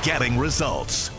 getting results.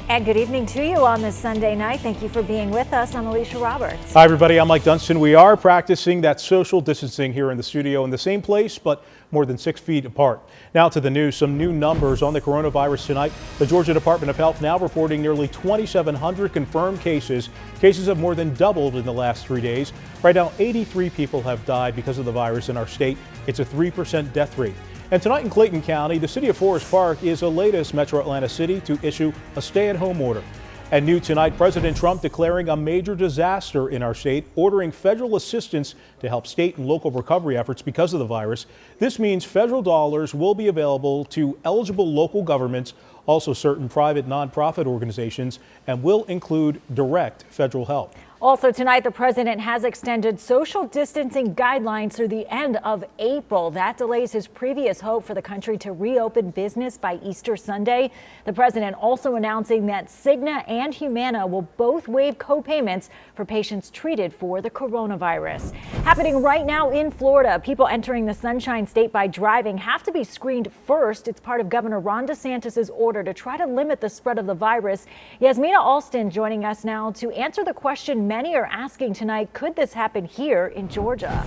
And good evening to you on this Sunday night. Thank you for being with us. I'm Alicia Roberts. Hi, everybody. I'm Mike Dunstan. We are practicing that social distancing here in the studio in the same place, but more than 6 feet apart. Now to the news. Some new numbers on the coronavirus tonight. The Georgia Department of Health now reporting nearly 2,700 confirmed cases. Cases have more than doubled in the last 3 days. Right now, 83 people have died because of the virus in our state. It's a 3% death rate. And tonight in Clayton County, the city of Forest Park is the latest metro Atlanta city to issue a stay-at-home order. And new tonight, President Trump declaring a major disaster in our state, ordering federal assistance to help state and local recovery efforts because of the virus. This means federal dollars will be available to eligible local governments, also certain private nonprofit organizations, and will include direct federal help. Also tonight, the president has extended social distancing guidelines through the end of April. That delays his previous hope for the country to reopen business by Easter Sunday. The president also announcing that Cigna and Humana will both waive co-payments for patients treated for the coronavirus. Happening right now in Florida, people entering the Sunshine State by driving have to be screened first. It's part of Governor Ron DeSantis' order to try to limit the spread of the virus. Yasmina Alston joining us now to answer the question many are asking tonight, could this happen here in Georgia?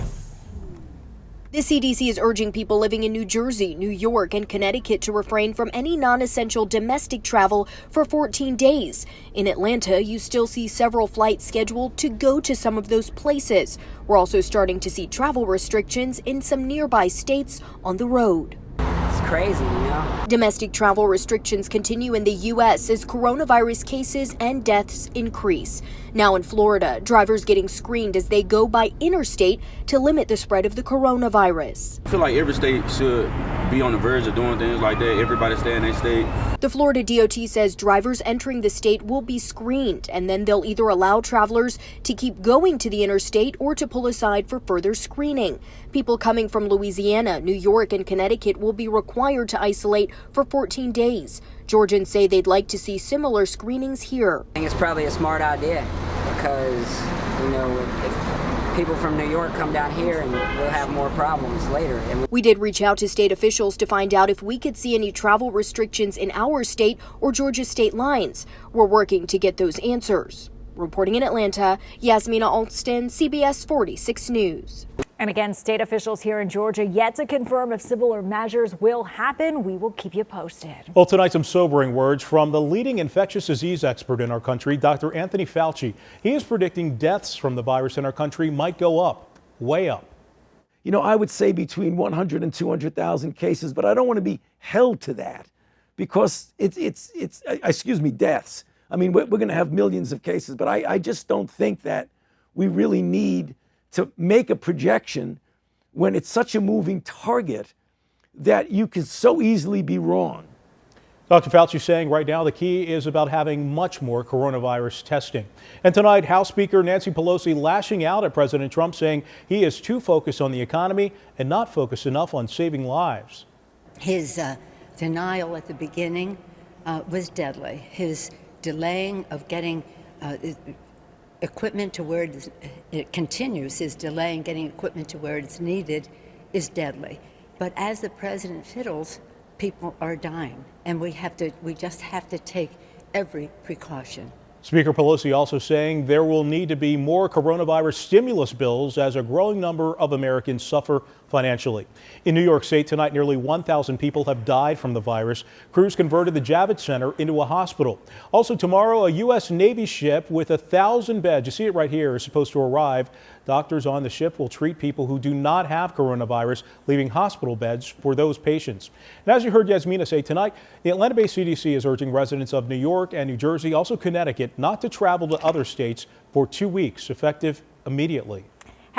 The CDC is urging people living in New Jersey, New York, and Connecticut to refrain from any non-essential domestic travel for 14 days. In Atlanta, you still see several flights scheduled to go to some of those places. We're also starting to see travel restrictions in some nearby states on the road. It's crazy, you know? Domestic travel restrictions continue in the U.S. as coronavirus cases and deaths increase. Now in Florida, drivers getting screened as they go by interstate to limit the spread of the coronavirus. I feel like every state should be on the verge of doing things like that. Everybody stay in their state. The Florida DOT says drivers entering the state will be screened, and then they'll either allow travelers to keep going to the interstate or to pull aside for further screening. People coming from Louisiana, New York, and Connecticut will be required to isolate for 14 days. Georgians say they'd like to see similar screenings here. I think it's probably a smart idea because, you know, if people from New York come down here and we'll have more problems later. We did reach out to state officials to find out if we could see any travel restrictions in our state or Georgia state lines. We're working to get those answers. Reporting in Atlanta, Yasmina Alston, CBS 46 News. And again, state officials here in Georgia yet to confirm if similar measures will happen. We will keep you posted. Well, tonight, some sobering words from the leading infectious disease expert in our country, Dr. Anthony Fauci. He is predicting deaths from the virus in our country might go up, way up. You know, I would say between 100 and 200,000 cases, but I don't want to be held to that because it's deaths. I mean, we're going to have millions of cases, but I just don't think that we really need to make a projection when it's such a moving target that you can so easily be wrong. Dr. Fauci saying right now the key is about having much more coronavirus testing. And tonight, House Speaker Nancy Pelosi lashing out at President Trump, saying he is too focused on the economy and not focused enough on saving lives. His denial at the beginning was deadly. His delaying of getting equipment to where it continues, his delay in getting equipment to where it's needed is deadly. But as the president fiddles, people are dying, and we just have to take every precaution. Speaker Pelosi also saying there will need to be more coronavirus stimulus bills as a growing number of Americans suffer financially. In New York State tonight, nearly 1,000 people have died from the virus. Crews converted the Javits Center into a hospital. Also tomorrow, a U.S. Navy ship with 1,000 beds, you see it right here, is supposed to arrive. Doctors on the ship will treat people who do not have coronavirus, leaving hospital beds for those patients. And as you heard Yasmina say tonight, the Atlanta-based CDC is urging residents of New York and New Jersey, also Connecticut, not to travel to other states for 2 weeks, effective immediately.